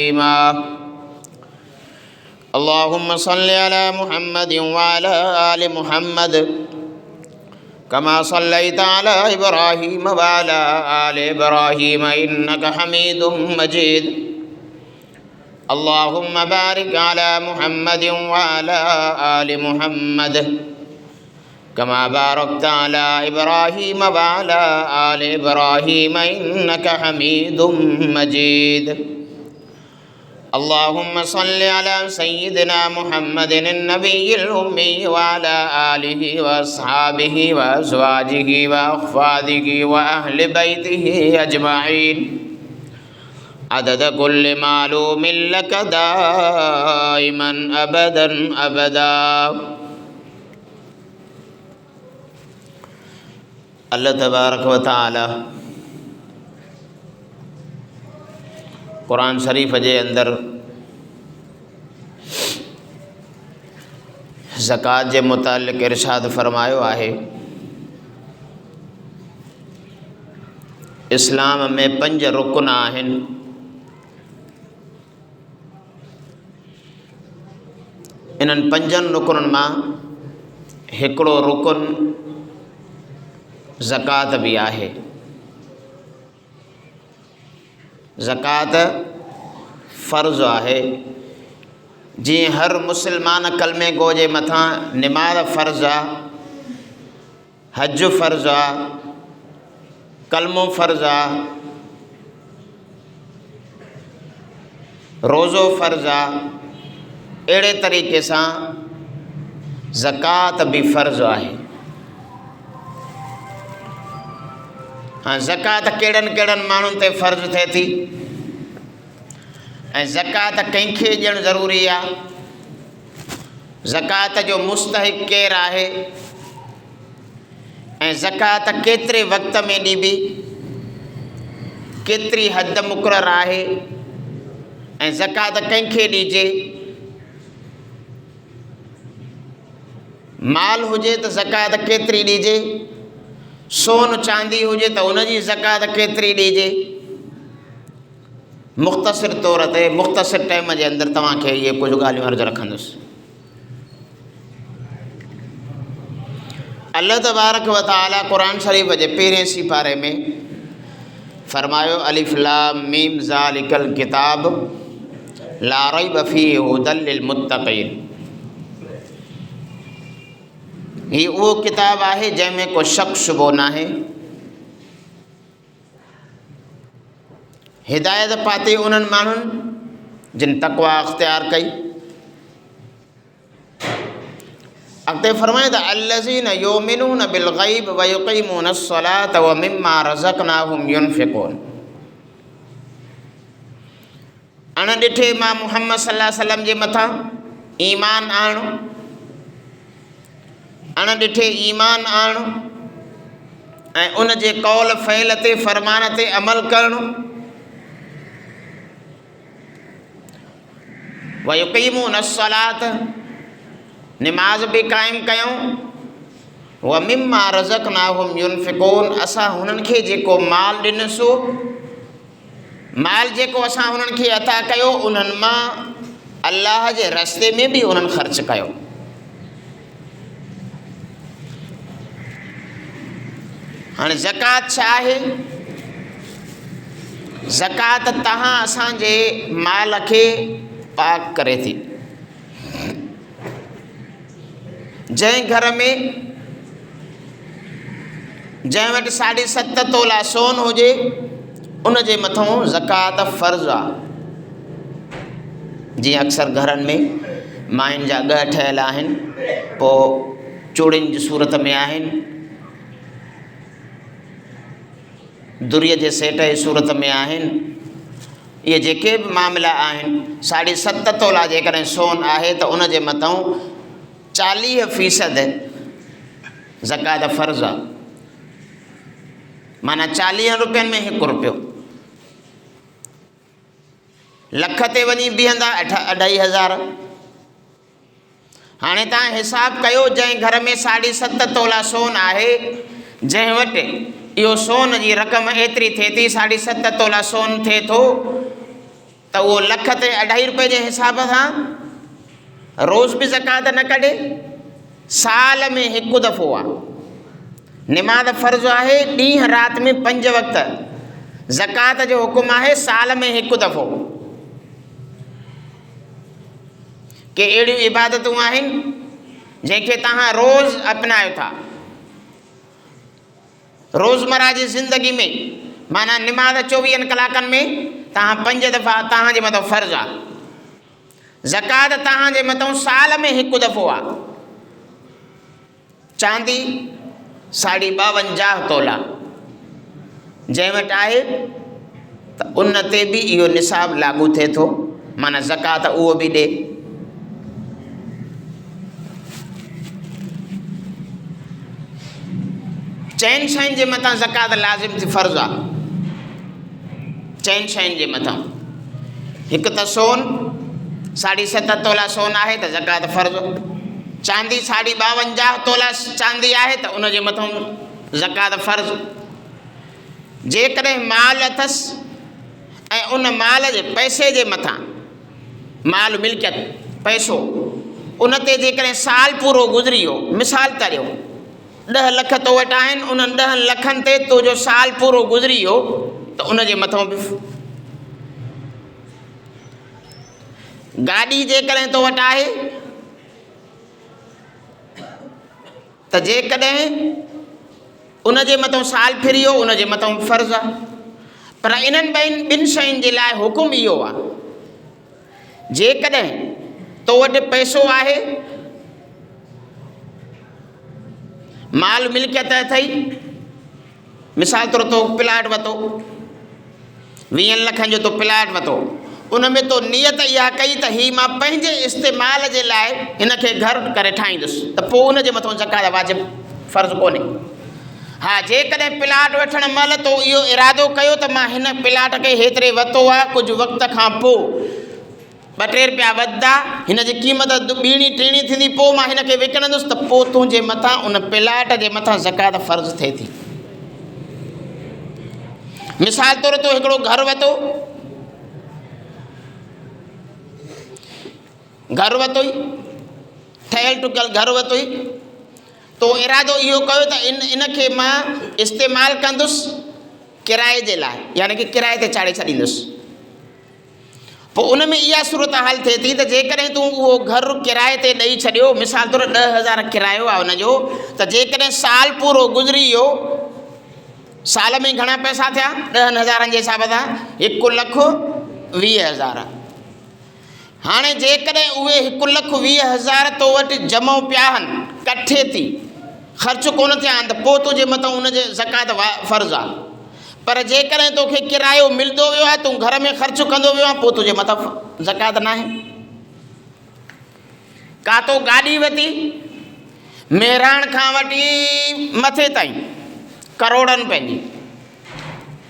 तस्लीमा। अल्लाहुम्मा सल्लि अला मुहम्मद व अला आलि मुहम्मद कमा सल्लैता अला इब्राहीम व अला आलि इब्राहीम इन्नका हमीदुम मजीद। अल्लाहुम्मा बारिक अला मुहम्मद व अला आलि मुहम्मद कमा बारकता अला इब्राहीम व अला आलि इब्राहीम इन्नका हमीदुम मजीद। अल्लाहुम्मा सल्लि अला सय्यिदिना मुहम्मदिन नबिय्यिल उम्मी व अला आलिहि व अस्हाबिहि व अज़वाजिहि व अख़्वादिहि व अहलि बैतिहि अजमईन अदद कुल्लि मालूमिन लक दाइमन अबदन अबदा। अल्लाह तबारक व तआला कुरान शरीफ़ जे अंदर ज़कात जे मुतालिक़ इरशाद फ़रमायो आहे, इस्लाम में 5 रुकन आहिनि। इन्हनि 5 रुकननि मां हिकिड़ो रुकन ज़कात भी आहे। ज़कात फ़र्ज़ आहे। जीअं हर मुसलमान कलमे गो जे मथां निमाज़ फ़र्ज़ आहे, हज फ़र्ज़ आहे, कलमो फ़र्ज़ आहे, रोज़ो फ़र्ज़ आहे, अहिड़े तरीक़े सां ज़कात भी फ़र्ज़ आहे। हाँ, ज़कात कहिड़नि कहिड़नि माण्हुनि ते फ़र्ज़ थिए थी ऐं ज़कात कंहिंखे ॾियणु ज़रूरी आहे, ज़कात जो मुस्तहिक़ केरु आहे ऐं ज़कात केतिरे वक़्त में ॾिबी, केतिरी हद मुक़ररु आहे ऐं ज़कात कंहिंखे ॾिजे। माल हुजे त ज़कात केतिरी ॾिजे, सोन चांदी हुजे त उनजी ज़कात केतिरी ॾिजे। मुख़्तसिर तौर ते मुख़्तसिर टाइम जे अंदरि तव्हांखे इहे कुझु ॻाल्हियूं अर्ज़ु रखंदुसि। अल्लाह तबारक व तआला क़ुरान शरीफ़ जे 1 सिपारे में फ़रमायो, अलिफ लाम मीम ज़ालिकल किताब ला रैब फ़ीहि हुदल लिल मुत्तक़ीन। ही उहो किताब आहे जंहिंमें को शक शुबो नाहे। हिदायत पाती उन्हनि माण्हुनि जिन तक़वा अख़्तियार कई। अॻिते फरमाए त अल्लज़ीना युमिनून बिल ग़ैब व युक़ीमून अस्सलात व मिम्मा रज़क़नाहुम युनफ़िक़ून। अणॾिठे मां मुहम्मद सल्लल्लाहु अलैहि वसल्लम जे मथां ईमान आणो, अणॾिठे ईमान आणो ऐं उन जे कौल फ़इल ते फ़रमान ते अमल करणो। व युक़ीमून अस्सलात, निमाज़ भी क़ाइमु कयूं। व मिम्मा रज़क़नाहुम युनफ़िक़ून, असां हुननि खे जेको माल ॾिनसो, माल जेको असां हुननि खे अता कयो, उन्हनि मां अल्लाह जे रस्ते में भी उन्हनि ख़र्च कयो। हाणे ज़कात छा आहे? ज़कात तव्हां असांजे माल खे पाक करे थी। जंहिं घर में जंहिं वटि 7.5 तोला सोन हुजे, उन जे मथां ज़कात फ़र्ज़ आहे। जीअं अक्सर घरनि में माइनि जा ॻह ठहियल आहिनि, पोइ चूड़ियुनि जी सूरत में आहिनि, दुरीअ जे सेट जी सूरत में आहिनि। इहे जेके बि मामला आहिनि, 7.5 तोला जेकॾहिं सोन आहे त उन जे मथां 40% ज़कात फ़र्ज़ आहे। माना 40 रुपयनि में 1 रुपयो। लख ते वञी बीहंदा 2,500। हाणे तव्हां हिसाब कयो, जंहिं घर में 7.5 तोला सोन आहे, जंहिं वटि इहो सोन जी रक़म एतिरी थिए थी, 7.5 तोला सोन थिए थो, त त उहो लख ते 2.5 रुपए जे हिसाब सां रोज़ बि ज़कात न कढे, साल में हिकु दफ़ो आहे। निमाज़ फ़र्ज़ आहे ॾींहं राति में 5 वक़्त, ज़कात जो हुकुम आहे साल में हिकु दफ़ो। के अहिड़ियूं इबादतूं आहिनि जंहिंखे तव्हां रोज़ अपनायो था, रोज़मर्रा जी ज़िंदगी में, माना निमाज़ 24 कलाकनि में तव्हां 5 दफ़ा तव्हांजे मथां फ़र्ज़ु आहे। ज़कात तव्हांजे मथां साल में हिकु दफ़ो आहे। चांदी 52.5 तोला जंहिं वटि आहे त उन ते बि इहो निसाब लागू थिए थो, माना ज़कात उहो बि ॾे। चइनि शयुनि जे मथां ज़कात लाज़िम थी फ़र्ज़ु आहे। चइनि शयुनि जे मथां, हिकु त सोन 7.5 तोला सोन आहे त ज़कात फ़र्ज़ु। चांदी 52.5 तोला चांदी आहे त उन जे मथां ज़कात फ़र्ज़ु। जेकॾहिं माल अथसि ऐं उन माल जे पैसे जे मथां, माल मिल्कियत पैसो, उन ते जेकॾहिं साल पूरो गुज़री वियो, मिसाल तरियो 10 लख तो वटि आहिनि, उन्हनि 10 लखनि ते तुंहिंजो साल पूरो गुज़री वियो त उन जे मथां बि। गाॾी जेकॾहिं तो वटि आहे त जेकॾहिं उन जे मथां साल फिरी वियो, उन जे मथां फ़र्ज़ु आहे। पर इन्हनि ॿिनि शयुनि जे लाइ हुकुम इहो आहे, जेकॾहिं तो वटि पैसो आहे, माल मिल्कियत अथई, मिसाल तौर तो प्लाट वरितो, 20 लखनि जो तो प्लाट वरितो, उन में तो नियत इहा कई त ही मां पंहिंजे इस्तेमाल जे लाइ हिन खे घरु करे ठाहींदुसि, त पोइ उन जे मथां ज़कात वाजिब फ़र्ज़ु कोन्हे। हा, जेकॾहिं प्लाट वठण महिल तो इहो इरादो कयो त मां हिन प्लाट खे हेतिरे वरितो आहे, कुझु वक़्त खां पोइ 2-3 रुपया वधंदा, हिन जी क़ीमत 2-3 थींदी, पोइ मां हिन खे विकिणंदुसि, त पोइ तुंहिंजे मथां उन प्लाट जे मथां ज़कात फ़र्ज़ु थिए थी। मिसाल तौर तो हिकिड़ो घरु वरितो, ठहियल ठुकियल घरु वरितो ई, तो इरादो इहो कयो त इन खे मां इस्तेमालु कंदुसि किराए जे लाइ, यानी कि किराए ते चाढ़े छॾींदुसि। पोइ उन में इहा सूरत हाल थिए थी त जेकॾहिं तूं उहो घरु किराए ते ॾेई छॾियो, मिसाल तौरु 10,000 किरायो आहे उनजो, त जेकॾहिं साल पूरो गुज़री वियो, साल में घणा पैसा थिया 10,000 जे हिसाब सां 1,20,000। हाणे जेकॾहिं उहे 1,20,000 तो वटि जमो पिया आहिनि, कठे थी ख़र्चु कोन थिया आहिनि, त पोइ तुंहिंजे मथां उनजे ज़कात फ़र्ज़ु आहे। पर जेकॾहिं तोखे किरायो मिलंदो वियो आहे, तूं घर में ख़र्चु कंदो वियो आहे, पोइ तुंहिंजे मथां ज़कात न आहे। का तो गाॾी वरिती, मेराण खां वठी मथे ताईं करोड़नि पंहिंजी,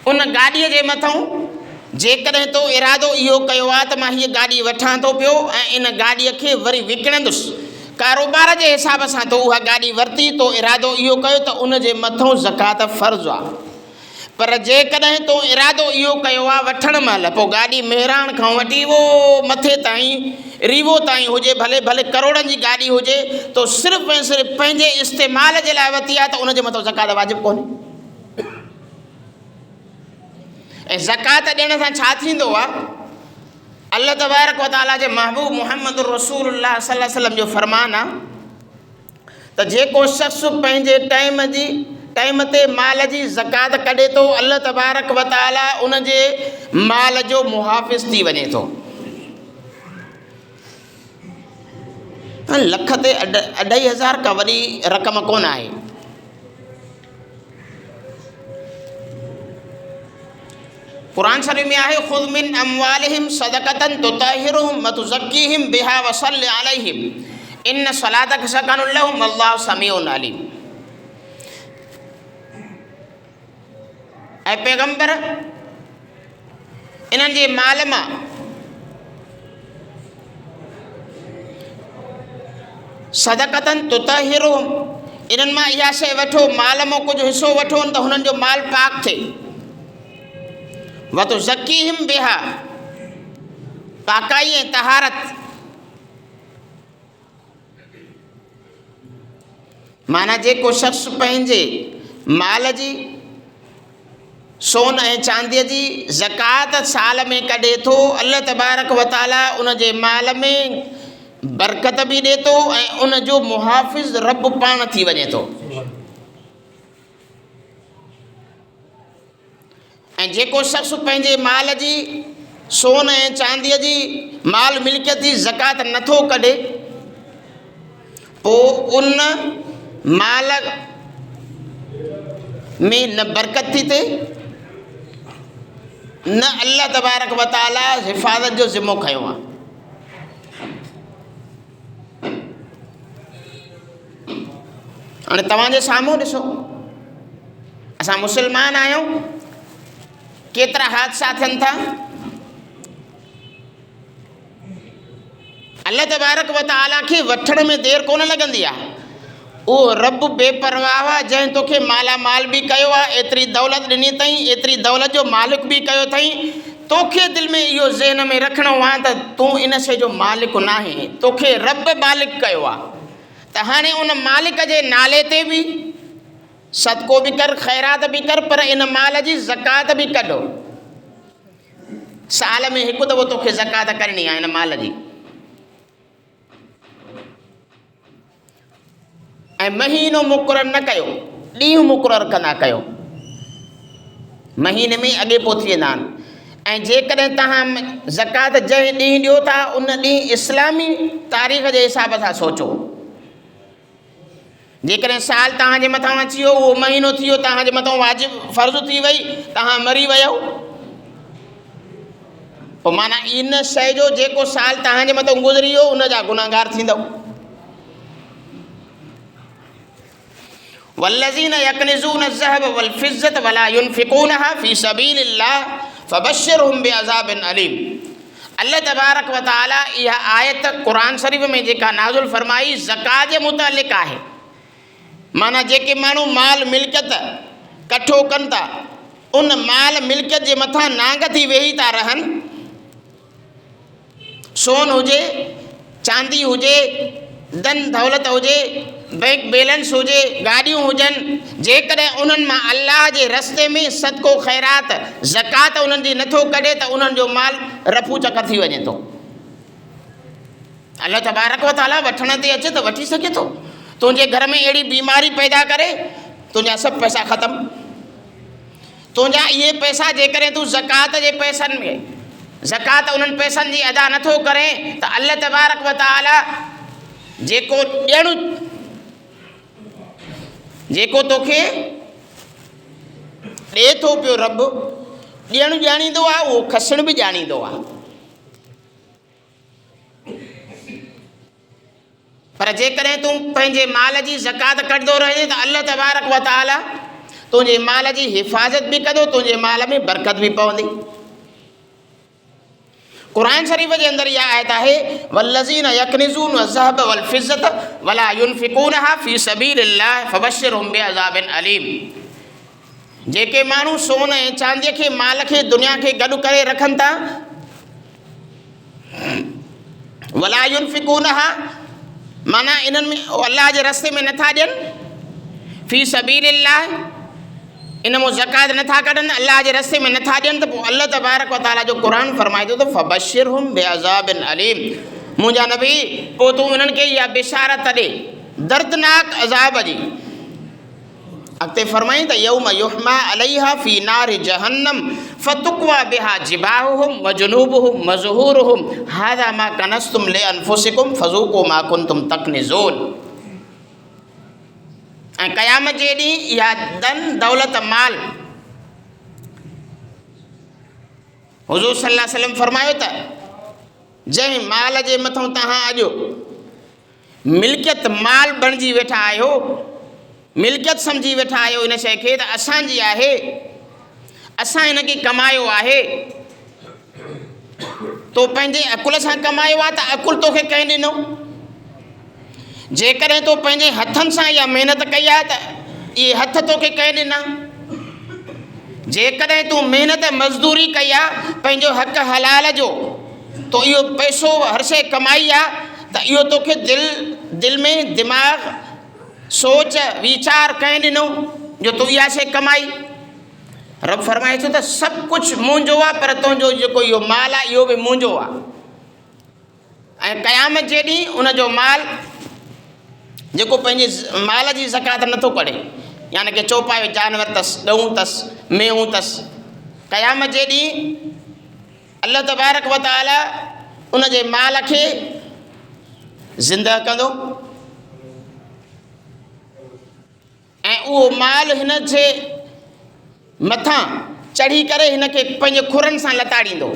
उन गाॾीअ जे मथां जेकॾहिं तो इरादो इहो कयो आहे त मां हीअ गाॾी वठां थो पियो ऐं इन गाॾीअ खे वरी विकिणंदुसि, कारोबार जे हिसाब सां तो उहा गाॾी वरिती, तो इरादो इहो कयो त उन जे मथां ज़कात फ़र्ज़ु आहे। पर जेकॾहिं तो इरादो इहो कयो आहे वठण महिल, पोइ गाॾी मेराण खां वठी वो मथे ताईं रीवो ताईं हुजे, भले भले करोड़नि जी गाॾी हुजे, तो सिर्फ़ु ऐं सिर्फ़ु पंहिंजे इस्तेमाल जे लाइ वरिती आहे, त उन जे मथां ज़कात वाजिबु कोन्हे। ऐं ज़कात ॾियण सां छा थींदो आहे? अल्लाह तबारक व तआला जे महबूब मुहम्मद रसूलुल्लाह सल्लल्लाहु अलैहि वसल्लम जो फरमान आहे त जेको शख़्स पंहिंजे टाइम ते माल जी ज़कात कढे थो, अल्लाह तबारक व तआला उन जे माल जो मुहाफ़िज़ थी वञे थो। लख ते 2.5 का वॾी रक़म कोन आहे। कुरान शरीफ में आहे, ख़ुज़ मिन अमवालिहिम सदक़तन तुतहिरुहुम व तुज़क्कीहिम बिहा व सल्लि अलैहिम इन्न सलातक सकनुल लहुम वल्लाहु समीउन अलीम। ऐं पैगंबर, इन्हनि जे माल मां सदक़तन तुतहिरुहुम, इन्हनि मां इहा शइ वठो, माल मां कुझु हिसो वठो त हुननि जो माल पाक थिए। व तुज़क्कीहिम बिहा, पाकाई ऐं तहारत। माना जेको शख़्स पंहिंजे माल जी, सोन ऐं चांदीअ जी ज़कात साल में कढे थो, अल्लाह तबारक व तआला उन जे माल में बरकत बि ॾिए थो ऐं उन जो मुहाफ़िज़ रब पाण थी वञे थो। ऐं जेको शख़्स पंहिंजे माल जी, सोन ऐं चांदीअ जी माल मिल्कियत जी ज़कात नथो कढे, पोइ उन माल में न बरकत थी थिए, न अल्लाह तबारक व तआला हिफ़ाज़त जो ज़िम्मो खयो आहे। हाणे तव्हांजे साम्हूं ॾिसो, असां मुस्लमान आहियूं, केतिरा हादसा थियनि था। अल्लाह तबारक व तआला खे वठण में देरि कोन लॻंदी आहे। उहो रब बेपरवाह आहे जंहिं तोखे मालामाल बि कयो आहे, एतिरी दौलत ॾिनी अथई, एतिरी दौलत जो मालिक बि कयो अथई। तोखे दिलि में इहो ज़हन में रखिणो आहे त तूं इन शइ जो मालिक न आहे, तोखे रब मालिक कयो आहे। त हाणे उन मालिक जे नाले ते बि सदको बि कर, ख़ैरात बि कर, पर इन माल जी ज़कात बि कढो। साल में हिकु दफ़ो तोखे ज़कात करणी आहे इन माल जी। ऐं महीनो मुक़ररु न कयो, ॾींहुं मुक़ररु कंदा कयो। महीने में अॻे पोइ थी वेंदा आहिनि। ऐं जेकॾहिं तव्हां ज़कात जंहिं ॾींहुं ॾियो था, उन ॾींहुं इस्लामी तारीख़ जे हिसाब सां सोचो। जेकॾहिं साल तव्हांजे मथां अची वियो, उहो महीनो थी वियो, तव्हांजे मथां वाजिब फ़र्ज़ु थी वई, तव्हां मरी वियो, पोइ माना इन शइ जो जेको साल तव्हांजे मथां गुज़री वियो उन जा गुनाहगार थींदव। वल्लज़ीन यकनिज़ून अज़्ज़हब वल फ़िज़्ज़त वला युनफ़िक़ूनहा फ़ी सबीलिल्लाह फ़बश्शिरहुम बिअज़ाबिन अलीम। अल्लाह तबारक व तआला इहा आयत क़ुरान शरीफ़ में जेका नाज़िल फ़रमाई ज़कात जे मुतालिक़ आहे। माना जेके माण्हू माल मिल्कियत कठो कनि था, उन माल मिल्कियत जे मथां नांग थी वेही था रहनि, सोन हुजे, चांदी हुजे, धन दौलत हुजे, बैंक बैलेंस हुजे, गाॾियूं हुजनि, जेकॾहिं उन्हनि मां अल्लाह जे रस्ते में सदको ख़ैरात ज़कात उन्हनि जी नथो कढे त उन्हनि जो माल रफू चकर थी वञे थो। अल्लाह तबारक व तआला वठण ते अचे त वठी सघे थो। तुंहिंजे घर में अहिड़ी बीमारी पैदा करे, तुंहिंजा सभु पैसा ख़तमु। तुंहिंजा इहे पैसा जेकॾहिं तूं ज़कात जे पैसनि में ज़कात उन्हनि पैसनि जी अदा नथो करे त अल्लाह तबारक व तआला जेको ॾियणु, जेको तोखे ॾिए थो पियो रब, ॾियणु ॼाणींदो आहे, उहो खसणु बि ॼाणींदो आहे। पर जेकॾहिं तूं पंहिंजे माल जी ज़कात कढंदो रहे त अल्लाह तबारक व तआला तुंहिंजे माल जी हिफ़ाज़त बि कंदो, तुंहिंजे माल में बरकत बि पवंदी। क़ुरान शरीफ़ जे अंदरि इहा आयत आहे, वल्लज़ीन यकनिज़ून अज़्ज़हब वल फ़िज़्ज़त वला युनफ़िक़ूनहा फ़ी सबीलिल्लाह फ़बश्शिरहुम बिअज़ाबिन अलीम। जेके माण्हू सोन ऐं चांदीअ खे, माल खे, दुनिया खे गॾु करे रखनि था, वला युनफ़िक़ूनहा माना इन्हनि में अल्लाह जे रस्ते में नथा ॾियनि, फ़ी सबीलिल्लाह इन मां ज़कात नथा कढनि, अल्लाह जे रस्ते में नथा ॾियनि, त पोइ अल्लाह तबारक व तआला जो क़ुरान फ़रमाए थो त फ़बश्शिरहुम बिअज़ाबिन अलीम। मुंहिंजा नबी, पोइ तूं इन्हनि खे इहा बिशारत ॾे दर्दनाक अज़ाब जी। अॻिते फ़रमाई त यौम युहमा अलैहा फ़ी नारि जहन्नम फ़तुक्वा बिहा जिबाहुहुम व जुनूबुहुम व ज़ुहूरुहुम हाज़ा मा कनज़्तुम लिअन्फ़ुसिकुम फ़ज़ूक़ू मा कुन्तुम तकनिज़ून। ऐं क़यामत जे ॾींहुं इहा धन दौलत माल, हुज़ूर सल्लल्लाहु अलैहि वसल्लम फ़रमायो त जंहिं माल जे मथां तव्हां अॼु मिल्कियत माल बणिजी वेठा आहियो, मिल्कियत सम्झी वेठा आहियो इन शइ खे त असांजी आहे, असां इन खे कमायो आहे, तो पंहिंजे अकुल सां कमायो आहे त अकुल तोखे कंहिं ॾिनो? जेकॾहिं तो पंहिंजे हथनि सां इहा महिनत कई आहे त इहे हथ तोखे कंहिं ॾिना? जेकॾहिं तूं महिनत मज़दूरी कई आहे, पंहिंजो हक़ हलाल जो तो इहो पैसो हर शइ कमाई आहे त इहो तोखे दिलि में दिमाग़ सोच वीचार कंहिं ॾिनो जो तूं इहा शइ कमाई। रब फरमाए थो त सभु कुझु मुंहिंजो आहे, पर तुंहिंजो जेको इहो माल आहे इहो बि मुंहिंजो आहे। ऐं क़यामत जे ॾींहुं उनजो माल जेको पंहिंजे माल जी ज़कात नथो करे, यानी कि चौपायो जानवर अथसि, ॾऊं अथसि, मेहूं अथसि, क़यामत जे ॾींहुं अल्लाह तबारक व तआला उनजे माल खे ज़िंदा कंदो ऐं उहो माल हिन जे मथां चढ़ी करे हिन खे पंहिंजे खुरनि सां लताड़ींदो।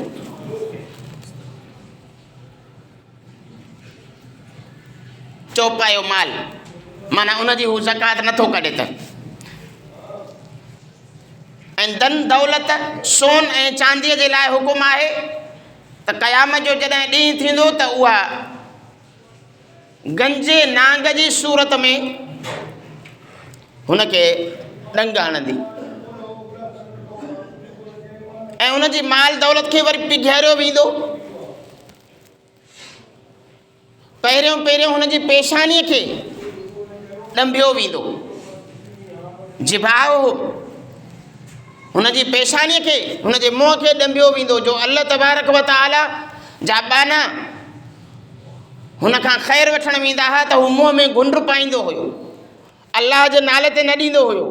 चौपायो माल माना उनजी हू ज़कात नथो कढे त। ऐं धन दौलत सोन ऐं चांदीअ जे लाइ हुकुम आहे त क़यामत जो जॾहिं ॾींहुं थींदो त उहा गंजे नांग जी सूरत में हुनखे ॾंग हणंदी ऐं उनजी माल दौलत खे वरी पिघारियो वेंदो। पहिरियों हुनजी पेशानीअ खे ॾंभियो वेंदो, जिभाउ हुनजी पेशानीअ खे हुनजे मुंहं खे ॾंभियो वेंदो, जो अल्लाह तबारक व तआला जा बाना हुन खां ख़ैर वठण वेंदा हुआ त हू मुंहं में गुंड पाईंदो हुयो, अल्लाह जे नाले ते न ॾींदो हुयो।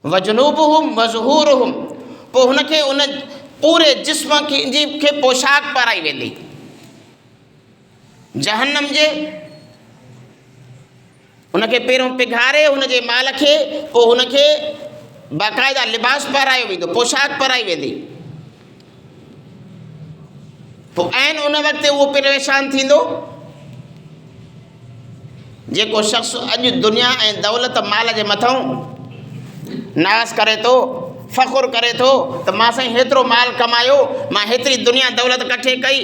वजनूबुहुम वज़हूरुहुम, पोइ हुनखे उन पूरे जिस्म खे पोशाक पाराई वेंदी जहन्नम जे। हुनखे पहिरियों पिघारे हुनजे माल खे, पोइ हुनखे बाक़ाइदा लिबास पारायो वेंदो, पोशाक पाराई वेंदी। पोइ ऐन उन वक़्तु उहो परेशान थींदो जेको शख़्स अॼु दुनिया ऐं दौलत माल जे मथां नाज़ करे थो, फ़ख़ुरु करे थो त मां साईं हेतिरो माल कमायो, मां हेतिरी दुनिया दौलत कठे कई।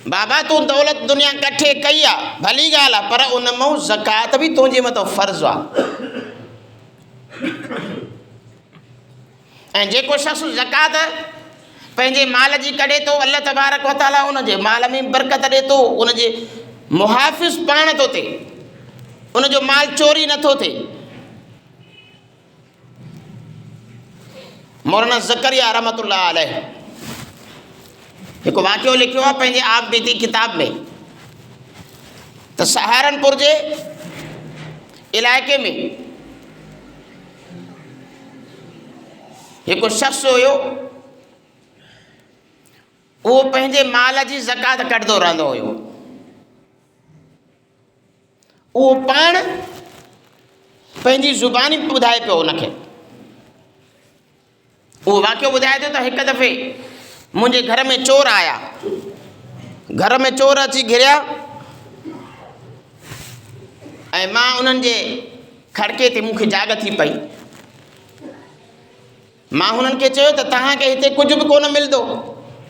बाबा तूं दौलत दुनिया कठे कई आहे, भली ॻाल्हि आहे, पर उन मां ज़कात बि तुंहिंजे मथां फ़र्ज़ु आहे। ऐं जेको शख़्स ज़कात पंहिंजे माल जी कढे थो, अल्लाह तबारक व तआला उनजे माल में बरकत ॾिए थो, उनजे मुहाफ़िज़ पाण थो थिए, उनजो माल चोरी नथो थिए। मौलाना ज़करिया रहमतुल्लाह अलैह हिकु वाक़ियो लिखियो आहे पंहिंजे आप बीती किताब में त सहारनपुर जे इलाइक़े में हिकु शख़्स हुयो, उहो पंहिंजे माल जी ज़कात कढंदो रहंदो हुयो। उहो पाण पंहिंजी ज़ुबानी ॿुधाए पियो हुनखे। उहो वाक़ियो ॿुधाए थो त हिकु दफ़े मुंहिंजे घर में चोर आया, घर में चोर अची घिरिया ऐं मां उन्हनि जे खड़के ते मूंखे जाग थी पई। मां हुननि खे चयो त तव्हांखे हिते कुझु बि कोन मिलंदो,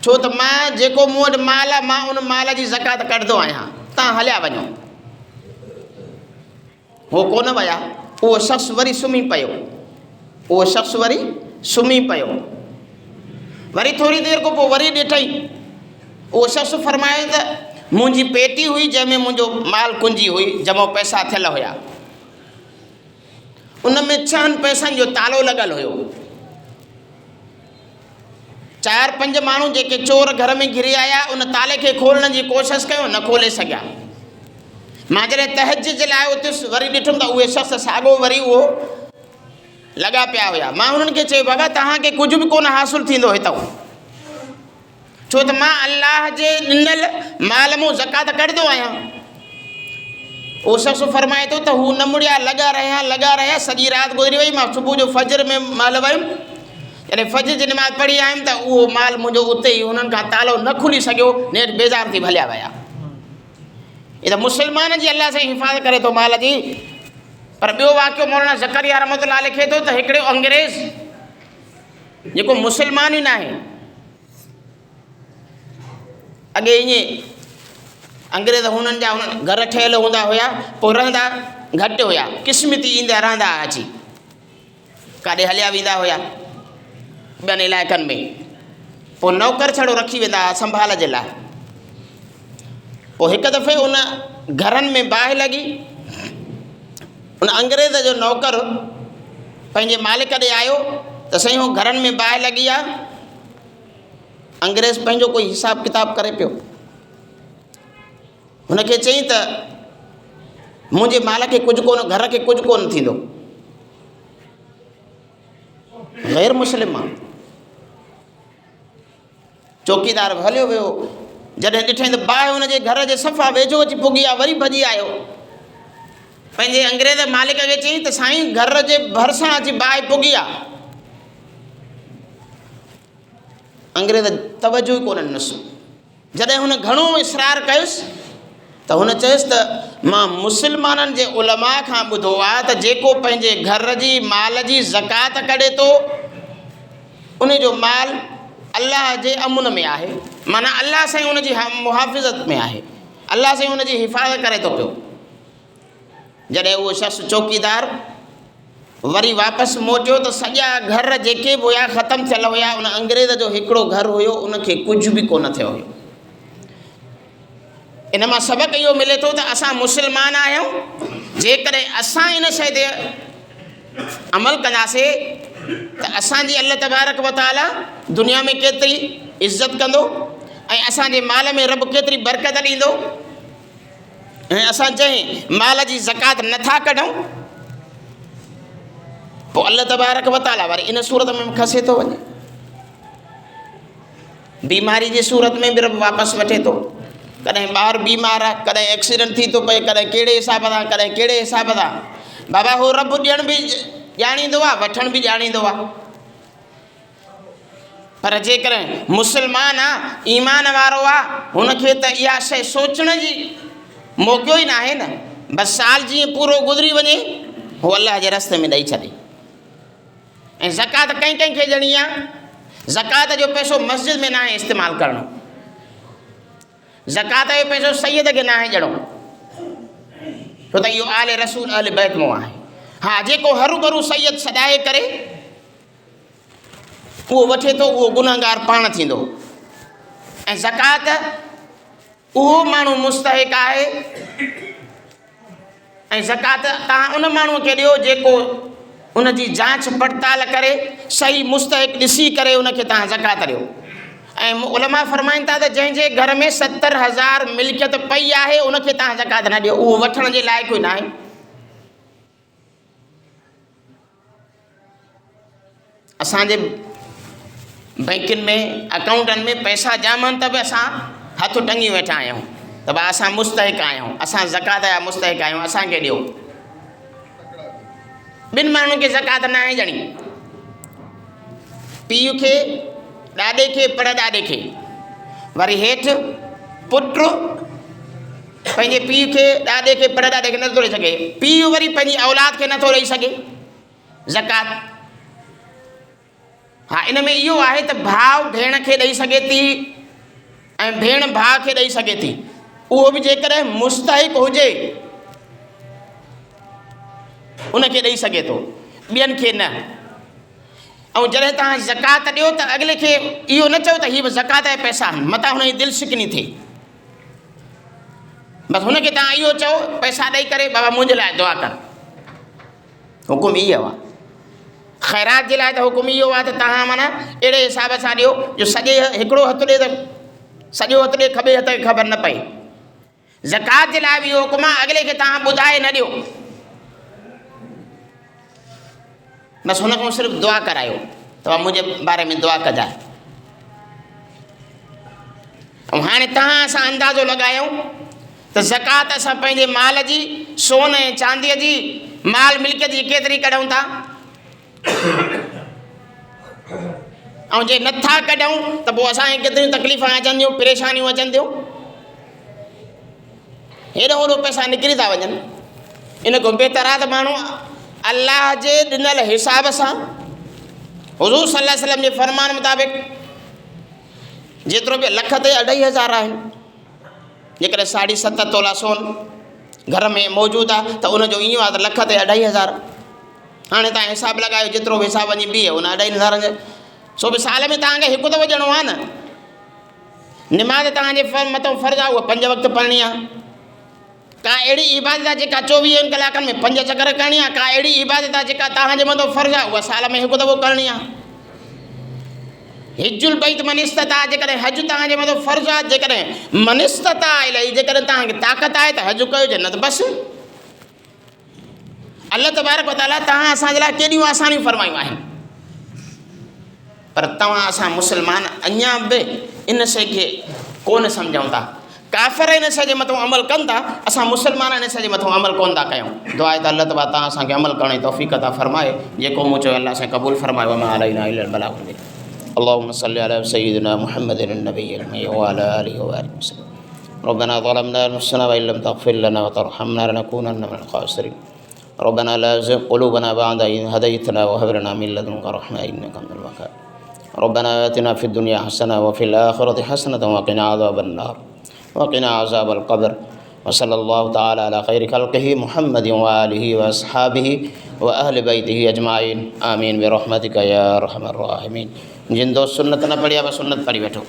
छो त मां जेको मूं वटि माल आहे मां उन माल जी ज़कात कढंदो आहियां, तव्हां हलिया वञो। हो कोन विया। उहो शख़्स वरी सुम्ही पियो, वरी थोरी देरि खां पोइ वरी ॾिठई, उहो शख़्स फरमायो त मुंहिंजी पेटी हुई जंहिंमें मुंहिंजो माल कुंजी हुई, जमा पैसा थियल हुया, उन में 6 पैसनि जो तालो लॻल हुयो। 4-5 माण्हू जेके चोर घर में घिरी आया उन ताले खे खोलण जी कोशिशि कयो, न खोले सघिया। मां जॾहिं तहज्जुद जे लाइ उथियुसि वरी ॾिठुमि त उहे शख़्स साॻियो वरी उहो लॻा पिया हुया। मां हुननि खे चयो बाबा तव्हांखे कुझु बि कोन हासिलु थींदो हितां, छो त मां अल्लाह जे ॾिनल माल मूं ज़कात कढंदो आहियां। उहो शख़्स फरमाए थो त हू न मुड़िया, लॻा रहिया, सॼी राति गुज़री वई। मां सुबुह जो फजर में महिल वयुमि, जॾहिं फजर जी नमाज़ पढ़ी आयुमि त उहो माल मुंहिंजो उते ई हुननि खां तालो न खुली सघियो, नेठि बेज़ार थी भलिया विया। इहे त मुस्लमान जी अल्लाह सां हिफ़ाज़त करे थो माल जी। पर ॿियो वाक़ियो मौलाना ज़करिया रहमतुल्लाह लिखे थो त हिकिड़ो अंग्रेज़ जेको मुस्लमान ई न आहे, अॻे ईअं अंग्रेज़ हुननि जा घर ठहियल हूंदा हुया, पोइ रहंदा घटि हुया, क़िस्मती ईंदा रहंदा अची, काॾे हलिया वेंदा हुया ॿियनि इलाइक़नि में। पोइ नौकर छड़ो रखी वेंदा संभाल जे लाइ। पोइ हिकु दफ़े उन घरनि में बाहि लॻी, उन अंग्रेज़ जो नौकर पंहिंजे मालिक ॾे आयो त साईं उहो घरनि में बाहि लॻी आहे। अंग्रेज़ पंहिंजो कोई हिसाब किताब करे पियो, हुनखे चई त मुंहिंजे माल खे कुझु कोन, घर खे कुझु कोन थींदो। ग़ैर मुस्लिम आहे। चौकीदार हलियो वियो, जॾहिं ॾिठईं त बाहि हुनजे घर जे सफ़ा वेझो अची पुगी आहे, वरी भॼी आयो। पंहिंजे अंग्रेज़ मालिक खे चई त साईं घर जे भरिसां अची बाहि पुगी आहे। अंग्रेज़ तवजो ई कोन ॾिनसि। जॾहिं हुन घणो इसरार कयुसि त हुन चयुसि त मां मुस्लमाननि जे उलमा खां ॿुधो आहे त जेको पंहिंजे घर जी माल जी ज़कात कढे थो उन जो माल अल्लाह जे अमुन में आहे, माना अल्लाह साईं उन जी मुहाफ़िज़त में आहे, अल्लाह साईं उन जी हिफ़ाज़त करे थो पियो। जॾहिं उहो शख़्स चौकीदार वरी वापसि मोटियो त सॼा घर जेके बि हुया ख़तमु थियल हुया। उन अंग्रेज़ जो हिकिड़ो घर हुयो, उनखे कुझु बि कोन थियो हुयो। इन मां सबक़ु इहो मिले थो त असां मुस्लमान आहियूं, जेकॾहिं असां इन शइ ते अमल कंदासीं त असांजी अल्लाह तबारक व तआला दुनिया में केतिरी इज़त कंदो ऐं असांजे माल में रब केतिरी बरकत ॾींदो। ऐं असां जंहिं माल जी ज़कात नथा कढूं पोइ अल्लाह तबारक व तआला वरी इन सूरत में खसे थो वञे। बीमारी जी सूरत में बि रब वापसि वठे थो। कॾहिं ॿारु बीमार आहे, कॾहिं एक्सीडेंट थी थो पए, कॾहिं कहिड़े हिसाब सां, कॾहिं कहिड़े हिसाब सां। बाबा हो रब ॾियण बि ॼाणींदो आहे, वठण बि ॼाणींदो आहे। पर जेकॾहिं मुस्लमान आहे, ईमान वारो आहे, हुनखे त इहा शइ सोचण जी मौक़ो ई न आहे न। बसि साल जीअं पूरो गुज़री वञे उहो अलाह जे रस्ते में ॾेई छॾे। ऐं ज़कात कंहिंखे ॾियणी आहे? ज़कात जो पैसो मस्जिद में न आहे इस्तेमालु करणो, ज़कात जो पैसो सैयद खे न आहे ॾियणो, छो त इहो आले रसूल आले बैत मां आहे। हा, जेको हरू भरू सैयद सॾाए करे उहो वठे थो उहो गुनहगार पाण थींदो। ऐं ज़कात उहो माण्हू मुस्तहिक आहे। ऐं ज़कात तव्हां उन माण्हूअ खे ॾियो जेको उन जी जांच पड़ताल करे सही मुस्तहिक ॾिसी करे उनखे तव्हां ज़कात ॾियो। ऐं उलमा फरमाइनि था त जंहिंजे घर में 70,000 मिल्कियत पई आहे उनखे तव्हां ज़कात न ॾियो, उहो वठण जे लाइक़ु ई न आहे। असांजे बैंकुनि में अकाउंटनि में पैसा जाम आहिनि त बि असां हथु टंगी वेठा आहियूं त भाई असां मुस्तहिक आहियूं, असां ज़कात जा मुस्तहिक आहियूं, असांखे ॾियो। ॿिनि माण्हुनि खे ज़कात न आहे ॾियणी, पीउ खे, ॾाॾे खे, परॾाॾे खे, वरी हेठि पुट पंहिंजे पीउ खे, ॾाॾे खे, परॾाॾे खे नथो ॾेई सघे, पीउ वरी पंहिंजी औलाद खे नथो ॾेई सघे ज़कात। हा, इन में इहो आहे त भाउ भेण खे ॾेई सघे थी ऐं भेण भाउ खे ॾेई सघे थी, उहो बि जेकॾहिं मुस्तहिक हुजे उनखे ॾेई सघे थो, ॿियनि खे न। ऐं जॾहिं तव्हां ज़कात ॾियो त अॻिले खे इहो न चओ त हीअ बि ज़कात जा पैसा आहिनि, मथां हुनजी दिलि शिकनी थिए। बसि हुनखे तव्हां इहो चओ पैसा ॾेई करे बाबा मुंहिंजे लाइ दुआ कर, हुकुम इहो आहे। ख़ैरात जे लाइ त हुकुम इहो आहे त तव्हां माना अहिड़े हिसाब सां ॾियो जो सॼे हिकिड़ो हथु ॾिए त सॼो हथु ॾिए, खॿे हथ खे ख़बर न पए। ज़कात जे लाइ बि इहो हुकुम आहे, अॻिले खे तव्हां ॿुधाए न ॾियो, बसि हुन खां सिर्फ़ु दुआ करायो त मुंहिंजे बारे में दुआ कजांइ। ऐं हाणे तव्हां असां अंदाज़ो लॻायूं त ज़कात असां पंहिंजे माल जी, सोन ऐं चांदीअ जी, माल मिल्कियत जी केतिरी कढूं था। ऐं जे नथा कढूं त पोइ असांखे केतिरियूं तकलीफ़ूं अचनि थियूं, परेशानियूं अचनि थियूं, हेॾो होॾो पैसा निकिरी था वञनि। इन खां बहितर आहे त माण्हू अल्लाह जे ॾिनल हिसाब सां हुज़ूर सल्लल्लाहु अलैहि वसल्लम जे फरमान मुताबिक़ जेतिरो बि लख ते 2.5 आहिनि, जेकॾहिं 7.5 तोला सोन घर में मौजूदु आहे त उनजो ईअं आहे त लख ते 2.5। हाणे तव्हां हिसाबु लॻायो, जेतिरो बि हिसाब वञी बीहे उन 2.5 सो बि साल में तव्हांखे हिकु दफ़ो ॾियणो आहे न। निमाज़ तव्हांजे मथां फ़र्ज़ु आहे, उहा 5 वक़्त पढ़णी आहे। का अहिड़ी इबादत आहे जेका 24 कलाकनि में 5 चकर करणी आहे। का अहिड़ी इबादत आहे जेका तव्हांजे मथां फ़र्ज़ु आहे, उहा साल में हिकु दफ़ो करणी आहे। हिजुल बैत मन इस्तता, जेकॾहिं हज तव्हांजे मथां फ़र्ज़ु आहे, जेकॾहिं मन इस्तता इलाही, जेकॾहिं तव्हांखे ताक़त आहे त हज कयो, न त बसि। अल्लाह तबारक व तआला तव्हां असांजे लाइ केॾियूं आसानियूं फ़रमायूं आहिनि, पर तव्हां असां मुस्लमान अञा बि इन शइ खे कोन सम्झूं था। काफ़िर इन शइ जे मथां अमल कनि था, असां मुस्लमान इन शइ जे मथां अमल कोन था कयूं। दुआ आहे त अल्लाह तबारक तव्हां असांखे अमल करण जी तौफ़ीक़ अता फ़रमाए। जेको मूं चयो अल्लाह सां क़बूल फ़रमाए। वमा अलैना इल्लल बलाग़ुल मुबीन। अल्लाहुम्मा सल्लि अला सय्यिदिना मुहम्मदिन नबिय्यिल उम्मी व अला आलिहि व सल्लम। रब्बना ज़लमना अनफुसना व इल्लम तग़फिर लना व तरहमना लनकूनन्न मिनल ख़ासिरीन। रब्बना ला तुज़िग़ क़ुलूबना बअद इज़ हदैतना व हब लना मिन लदुनका रहमह इन्नका अंतल वहाब। रब्बना आतिना फ़िद दुनिया हसनह व फ़िल आखिरति हसनतन व क़िना अज़ाबन्नार व क़िना अज़ाबल क़ब्र। व सल्लल्लाहु तआला अला खैरि ख़ल्क़िही मुहम्मदिन व आलिहि व अस्हाबिही व अहलि बैतिही अजमाइन आमीन बिरहमतिका या अरहमर राहिमीन। जिन दोस्त सुन्नत न पढ़ी आहे, बस सुन्नत पढ़ी बैठो।